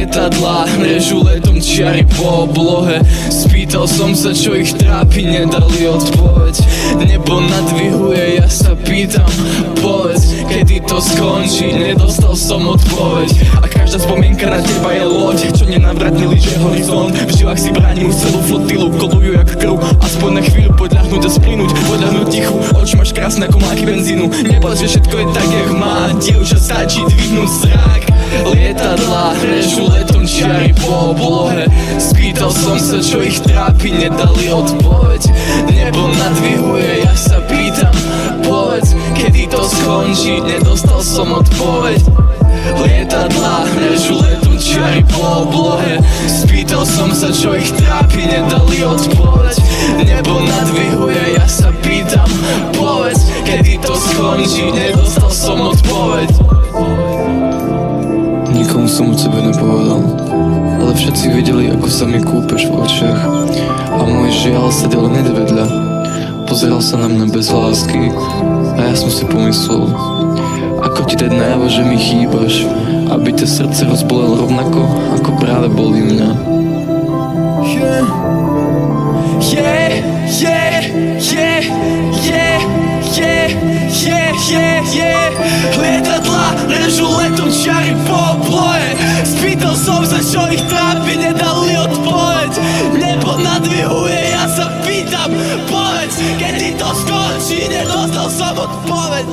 Lietadlá režu letom čiary po oblohe. Spýtal som sa, čo ich trápi, nedali odpoveď. Nebo nadvihuje, ja sa pýtam, povedz, kedy to skončí, nedostal som odpoveď. A každá spomienka na teba je loď, čo nenavratný líže horizont. V žilách si bránim už celú flotilu, kolujú jak krv. Aspoň na chvíľu podľahnúť a splynúť, podľahnúť tichu. Oči máš krásne ako máky benzínu, neplač, že všetko je tak, jak má. Dievča, stačí dvihnúť zrak. Lietadlá režu letom čiary po oblohe. Spýtal som sa, čo ich trápi, nedali odpoveď. Nebo nadvihuje, ja sa pýtam, povedz, kedy to skončí, nedostal som odpoveď. Lietadlá režu letom čiary po oblohe. Spýtal som sa, čo ich trápi, nedali odpoveď. Nebo nadvihuje, ja sa pýtam, povedz, kedy to skončí, nedostal som odpoveď. Nikomu som o tebe nepovedal, ale všetci videli, ako sa mi kúpeš v očiach. A môj žiaľ sedel hneď vedľa, pozeral sa na mňa bez lásky. A ja som si pomyslel, ako ti dať najavo, že mi chýbaš, aby te srdce rozbolelo rovnako, ako práve bolí mňa. Lietadlá režu letom čiary po oblohe. Spýtal som sa, čo ich trápi, nedali odpoveď. Nebo nadvihuje, ja sa pýtam, povedz, kedy to skončí, nedostal som odpoveď.